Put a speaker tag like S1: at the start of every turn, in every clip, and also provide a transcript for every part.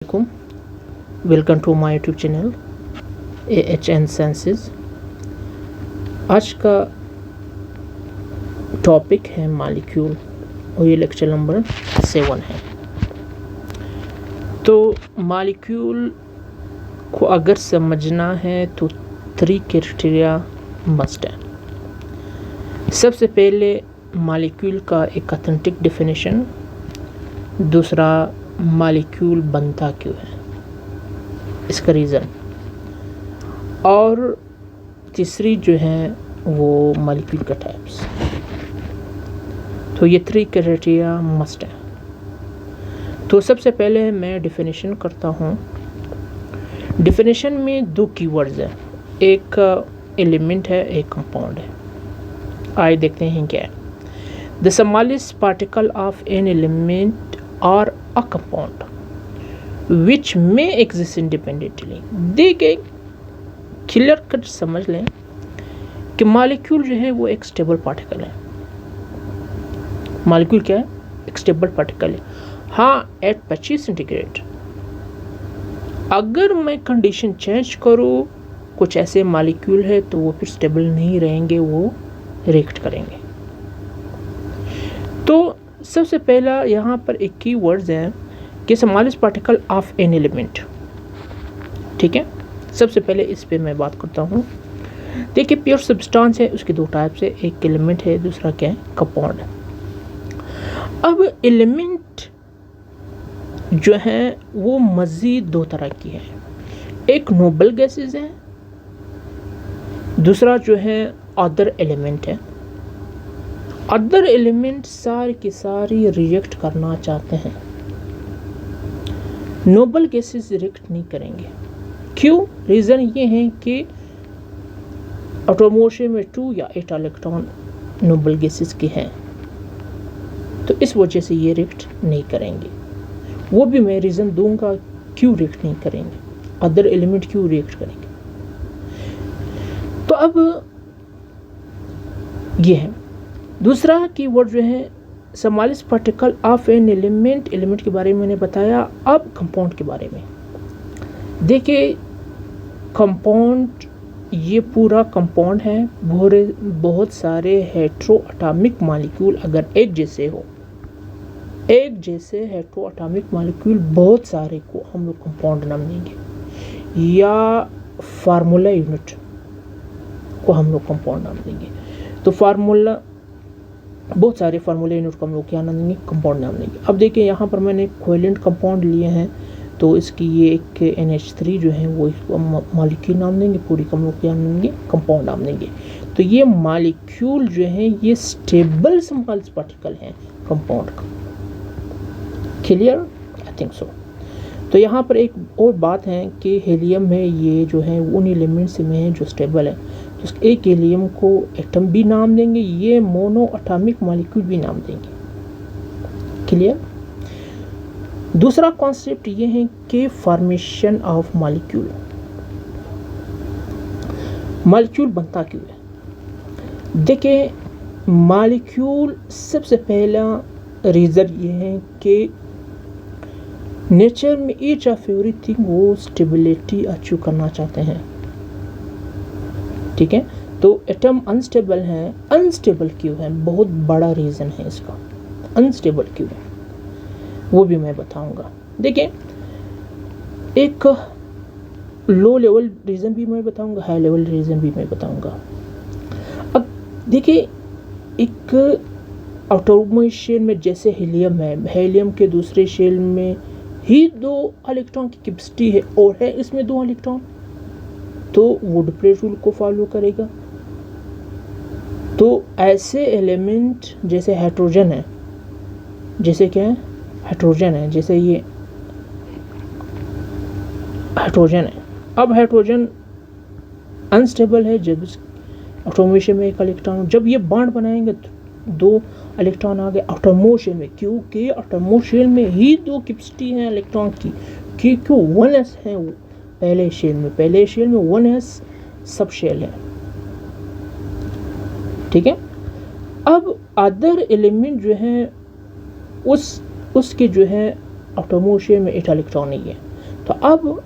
S1: Welcome to my YouTube channel AHN sciences. आज का topic है मॉलिक्यूल और ये लेक्चर नंबर 7 है। तो मॉलिक्यूल को अगर समझना है तो 3 क्राइटेरिया मस्ट है। सबसे पहले मॉलिक्यूल का एक ऑथेंटिक डेफिनेशन, दूसरा मॉलिक्यूल बनता क्यों है, इसका रीज़न, और तीसरी जो है वो मॉलिक्यूल का टाइप्स। तो ये 3 क्राइटेरिया मस्ट है। तो सबसे पहले मैं डेफिनेशन करता हूँ। डेफिनेशन में 2 कीवर्ड्स हैं, एक एलिमेंट है, एक कंपाउंड है। आइए देखते हैं क्या है। The smallest particle of an element और अ कंपाउंड विच में एग्जिस्ट इंडिपेंडेंटली। देखिए, क्लियर कट समझ लें कि मॉलिक्यूल जो है वो एक स्टेबल पार्टिकल है। मॉलिक्यूल क्या है? एक स्टेबल पार्टिकल है। हाँ, एट 25 सेंटीग्रेड अगर मैं कंडीशन चेंज करूँ, कुछ ऐसे मॉलिक्यूल है तो वो फिर स्टेबल नहीं रहेंगे, वो रिएक्ट करेंगे। तो सबसे पहला यहाँ पर एक की वर्ड्स है कि smallest particle of an element. ठीक है, सबसे पहले इस पे मैं बात करता हूँ। देखिए, प्योर सब्सटेंस है, उसके 2 टाइप्स है, एक एलिमेंट है, दूसरा क्या है? कंपाउंड है। अब एलिमेंट जो है वो मज़ीद 2 तरह की है। एक नोबल गैसेस है, दूसरा जो है अदर एलिमेंट है। अदर एलिमेंट सारी की सारी रिएक्ट करना चाहते हैं, नोबल गैसेस रिएक्ट नहीं करेंगे। क्यों? रीज़न ये है कि एटमॉस्फेयर में 2 या 8 इलेक्ट्रॉन नोबल गैसेस के हैं, तो इस वजह से ये रिएक्ट नहीं करेंगे। वो भी मैं रीज़न दूंगा क्यों रिएक्ट नहीं करेंगे, अदर एलिमेंट क्यों रिएक्ट करेंगे। तो अब ये है। दूसरा कीवर्ड जो है smallest particle of an element. Element के बारे में मैंने बताया। अब कंपाउंड के बारे में देखिए, कंपाउंड ये पूरा कंपाउंड है। बहुत सारे हेट्रो एटॉमिक मॉलिक्यूल अगर एक जैसे हो, एक जैसे हेट्रो एटॉमिक मॉलिक्यूल बहुत सारे को हम लोग कंपाउंड नाम देंगे, या फार्मूला यूनिट को हम लोग कंपाउंड नाम देंगे। तो फार्मूला, बहुत सारे फार्मूले यूनिट को हम लोग क्या नाम देंगे? कंपाउंड नाम देंगे। अब देखिए, यहाँ पर मैंने कोवेलेंट कंपाउंड लिए हैं, तो इसकी ये एक NH3 जो है वो इसको मॉलिक्यूल नाम देंगे, पूरी को हम लोग क्या नाम देंगे? कंपाउंड नाम देंगे। तो ये मॉलिक्यूल जो है ये स्टेबल स्मॉलेस्ट पार्टिकल हैं कंपाउंड का। क्लियर? I think so. तो यहाँ पर एक और बात है कि हीलियम है, ये जो है उन एलिमेंट्स में है जो स्टेबल है। तो एक हीलियम को एटम भी नाम देंगे, ये मोनो एटॉमिक मॉलिक्यूल भी नाम देंगे। क्लियर? दूसरा कॉन्सेप्ट ये है कि फॉर्मेशन ऑफ मॉलिक्यूल। मॉलिक्यूल बनता क्यों है? देखिए, मॉलिक्यूल सबसे पहला रीज़न ये है कि नेचर में ईच ऑफ एवरीथिंग वो स्टेबिलिटी अचीव करना चाहते हैं। ठीक है, तो एटम अनस्टेबल है। अनस्टेबल क्यों है? बहुत बड़ा रीज़न है इसका, अनस्टेबल क्यों है वो भी मैं बताऊंगा। देखिए, एक लो लेवल रीज़न भी मैं बताऊंगा, हाई लेवल रीज़न भी मैं बताऊंगा। अब देखिए, एक एटॉमिक शेल में जैसे हीलियम है, हीलियम के दूसरे शेल में ही 2 इलेक्ट्रॉन की कैपेसिटी है और है इसमें 2 इलेक्ट्रॉन, तो वो डिप्लेट रूल को फॉलो करेगा। तो ऐसे एलिमेंट जैसे हाइड्रोजन है, जैसे क्या है? हाइड्रोजन है, जैसे ये हाइड्रोजन है। अब हाइड्रोजन अनस्टेबल है, जब एटॉमिक शेल में 1 इलेक्ट्रॉन, जब ये बॉन्ड बनाएंगे तो 2 इलेक्ट्रॉन आ गए एटॉमिक शेल में, क्योंकि एटॉमिक शेल में ही 2 कैपेसिटी है इलेक्ट्रॉन की, क्योंकि 1s है पहले शेल में 1s सब शेल है। ठीक है, अब अदर एलिमेंट जो है उसके जो है एटमॉस्फेयर में 8 इलेक्ट्रॉन नहीं है, तो अब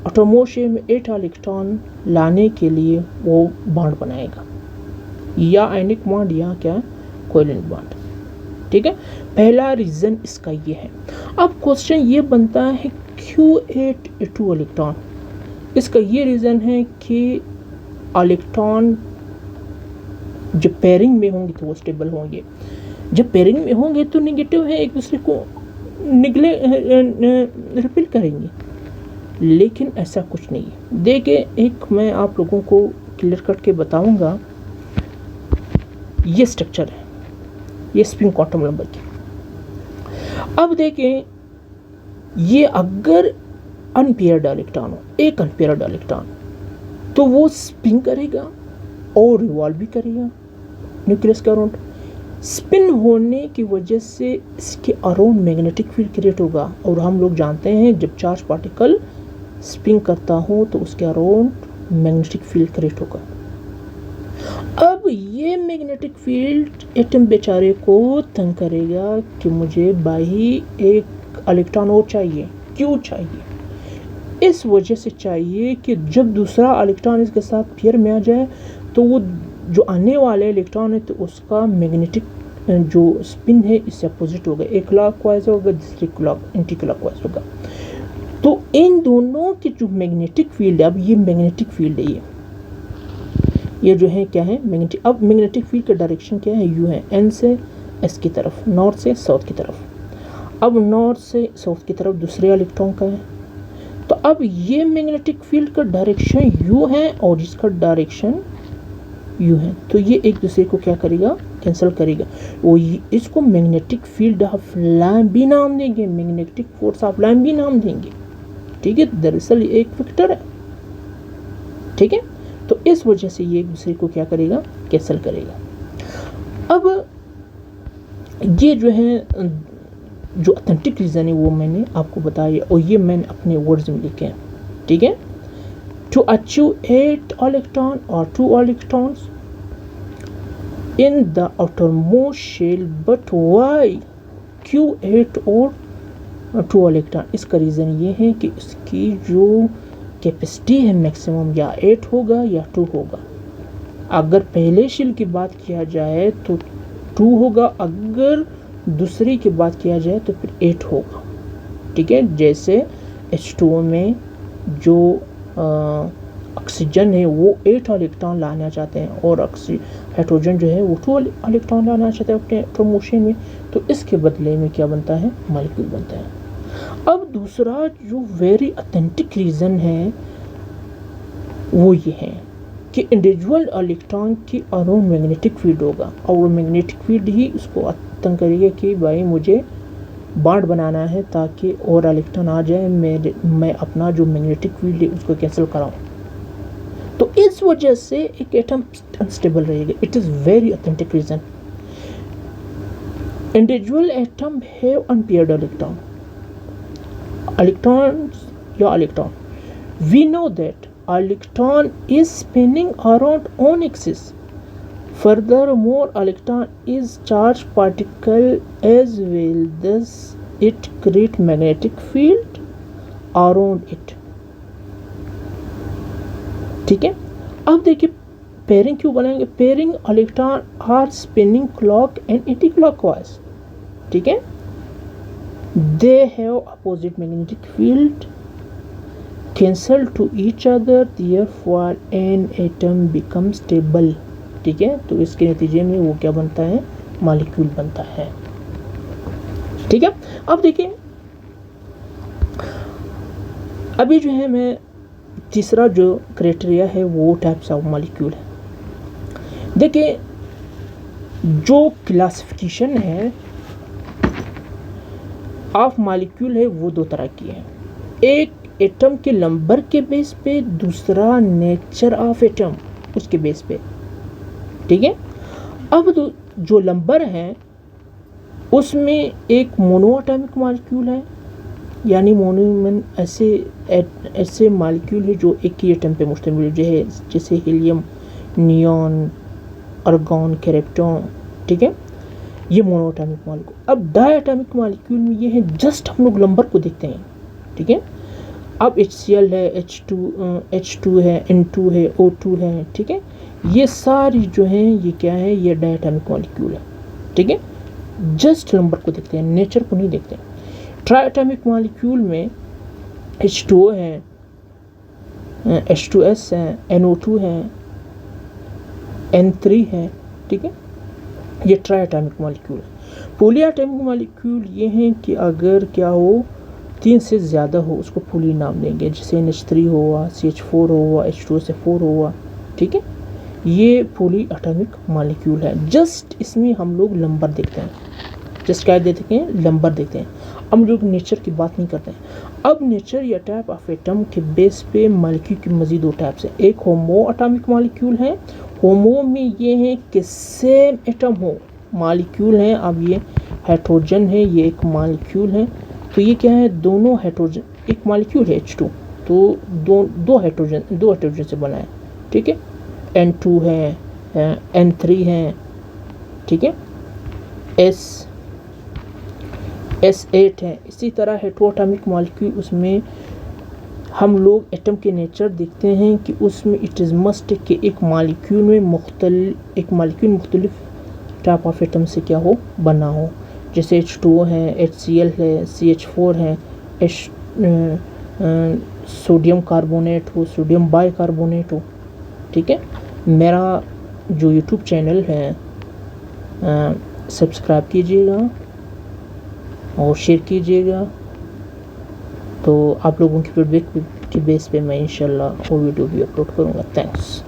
S1: एटोमों शेल में 8 इलेक्ट्रॉन लाने के लिए वो बॉन्ड बनाएगा, या आयनिक बॉन्ड या क्या कोवेलेंट बॉन्ड। ठीक है, पहला रीज़न इसका ये है। अब क्वेश्चन ये बनता है क्यों 8 2 इलेक्ट्रॉन। इसका ये रीज़न है कि इलेक्ट्रॉन जब पेयरिंग में होंगे तो वो स्टेबल होंगे, जब पेयरिंग में होंगे तो नेगेटिव है, एक दूसरे को रिपेल करेंगे, लेकिन ऐसा कुछ नहीं है। देखिए, एक मैं आप लोगों को क्लियर कट के बताऊंगा। ये स्ट्रक्चर है, ये स्पिन क्वांटम नंबर की। अब देखें, ये अगर अनपेयर्ड इलेक्ट्रॉन हो, एक अनपेयर्ड इलेक्ट्रॉन, तो वो स्पिन करेगा और रिवॉल्व भी करेगा न्यूक्लियस के अराउंड। स्पिन होने की वजह से इसके अराउंड मैग्नेटिक फील्ड क्रिएट होगा, और हम लोग जानते हैं जब चार्ज पार्टिकल स्पिन करता हो तो उसके अराउंड मैग्नेटिक फील्ड क्रिएट होगा। अब ये मैग्नेटिक फील्ड एटम बेचारे को तंग करेगा कि मुझे बाही एक इलेक्ट्रॉन और चाहिए। क्यों चाहिए? इस वजह से चाहिए कि जब दूसरा इलेक्ट्रॉन इसके साथ पेयर में आ जाए तो वो जो आने वाले इलेक्ट्रॉन है तो उसका मैग्नेटिक जो स्पिन है इससे अपोजिट होगा, एक क्लॉकवाइज होगा, दूसरी एंटी क्लॉकवाइज होगा। तो इन दोनों की जो मैग्नेटिक फील्ड है, अब ये मैग्नेटिक फील्ड है, ये जो है क्या है मैग्नेटिक। अब मैग्नेटिक फील्ड का डायरेक्शन क्या है? यू है, एन से एस की तरफ, नॉर्थ से साउथ की तरफ। अब नॉर्थ से साउथ की तरफ दूसरे इलेक्ट्रॉन का है, तो अब ये मैग्नेटिक फील्ड का डायरेक्शन यू है और इसका डायरेक्शन यू है, तो ये एक दूसरे को क्या करेगा? कैंसिल करेगा। वो इसको मैग्नेटिक फील्ड ऑफ लैम्ब भी नाम देंगे, मैग्नेटिक फोर्स ऑफ लैम्ब भी नाम देंगे। ठीक है, दरअसल ये एक वेक्टर है। ठीक है, तो इस वजह से ये एक दूसरे को क्या करेगा? कैंसिल करेगा। अब ये जो है जो ऑथेंटिक रीज़न है वो मैंने आपको बताया, और ये मैंने अपने वर्ड्स में लिखे हैं। ठीक है, टू अचीव 8 इलेक्ट्रॉन और 2 electrons in the outermost shell, but why क्यों 8 और 2 इलेक्ट्रॉन? इसका रीज़न ये है कि इसकी जो कैपेसिटी है मैक्सिमम या 8 होगा या 2 होगा। अगर पहले शेल की बात किया जाए तो 2 होगा, अगर दूसरी की बात किया जाए तो फिर 8 होगा। ठीक है, जैसे H2O में जो ऑक्सीजन है वो 8 इलेक्ट्रॉन लाना चाहते हैं, और हाइड्रोजन जो है वो 2 इलेक्ट्रॉन लाना चाहते हैं अपने एटोमोशन में, तो इसके बदले में क्या बनता है? मॉलिक्यूल बनता है। अब दूसरा जो वेरी ऑथेंटिक रीज़न है वो ये है कि इंडिविजुअल इलेक्ट्रॉन की अराउंड मैग्नेटिक फील्ड होगा, और वो मैग्नेटिक फील्ड ही उसको तंग करेगा कि भाई मुझे बॉन्ड बनाना है ताकि और इलेक्ट्रॉन आ जाए, मैं अपना जो मैग्नेटिक फील्ड है उसको कैंसिल कराऊं। तो इस वजह से एक एटम अनस्टेबल रहेगा। It is very authentic reason. Individual atom have unpaired electron, electrons या electron. We know that electron is spinning around on axis. Furthermore, electron is charged particle as well, thus it create magnetic field around it. ठीक है, अब देखिए pairing क्यों बनाएंगे? Pairing electron are spinning clock and anti clockwise. ठीक है, they have opposite magnetic field cancel to each other, therefore an atom becomes stable. ठीक है, तो इसके नतीजे में वो क्या बनता है? मॉलिक्यूल बनता है। ठीक है, अब देखिए, अभी जो है मैं तीसरा जो क्राइटेरिया है वो टाइप्स ऑफ मॉलिक्यूल है। देखिए, जो क्लासिफिकेशन है ऑफ मॉलिक्यूल है वो 2 तरह की है। एक एटम के नंबर के बेस पे, दूसरा नेचर ऑफ एटम उसके बेस पे। ठीक है, अब जो नंबर है उसमें एक मोनोएटॉमिक मॉलिक्यूल है, यानी मोनो ऐसे मॉलिक्यूल है जो एक ही एटम पे मुश्तमिल है, जैसे हीलियम, नियॉन, आर्गॉन, क्रिप्टॉन। ठीक है, ये मोनोएटॉमिक मॉलिक्यूल। अब डायएटॉमिक मॉलिक्यूल में ये है, जस्ट हम लोग नंबर को देखते हैं। ठीक है, अब HCl है, H2 है, N2 है, O2 है, ठीक है। ये सारी जो हैं ये क्या है, ये डायटोमिक मॉलिक्यूल है, ठीक है। जस्ट नंबर को देखते हैं, नेचर को नहीं देखते। ट्राइएटॉमिक मॉलिक्यूल में H2O है, H2S है, NO2 है, N3 है, ठीक है। ये ट्राइएटॉमिक मॉलिक्यूल है। पॉलीएटॉमिक मॉलिक्यूल ये हैं कि अगर क्या हो 3 से ज़्यादा हो उसको पोली नाम देंगे, जैसे NH3 हुआ, CH4 हुआ, H2SO4 हुआ, ठीक है। ये पॉलीएटॉमिक मॉलिक्यूल है। जस्ट इसमें हम लोग नंबर देखते हैं, जस्ट क्या देखते हैं, नंबर देखते हैं। हम लोग नेचर की बात नहीं करते हैं। अब नेचर या टाइप ऑफ एटम के बेस पे मॉलिक्यूल की मज़ीद 2 टाइप्स हैं। एक होमो एटॉमिक मॉलिक्यूल है। होमो में ये है कि सेम एटम हो मॉलिक्यूल हैं। अब ये हाइड्रोजन है, ये एक मॉलिक्यूल है, तो ये क्या है, दोनों हाइड्रोजन, एक मॉलिक्यूल है H2, तो दो हाइड्रोजन से बना है, ठीक है। N2 है, N3 है, ठीक है, S8 है। इसी तरह हेटेरोएटॉमिक मॉलिक्यूल, उसमें हम लोग एटम के नेचर देखते हैं कि उसमें इट इज़ मस्ट कि एक मॉलिक्यूल मुख्तलिफ टाइप ऑफ एटम से क्या हो, बना हो। जैसे H2O है, HCl है, CH4 है, सोडियम कार्बोनेट हो, सोडियम बाइकार्बोनेट हो, ठीक है। मेरा जो यूट्यूब चैनल है सब्सक्राइब कीजिएगा और शेयर कीजिएगा, तो आप लोगों की फीडबैक के बेस पे मैं इंशाल्लाह वो वीडियो भी अपलोड करूँगा। थैंक्स।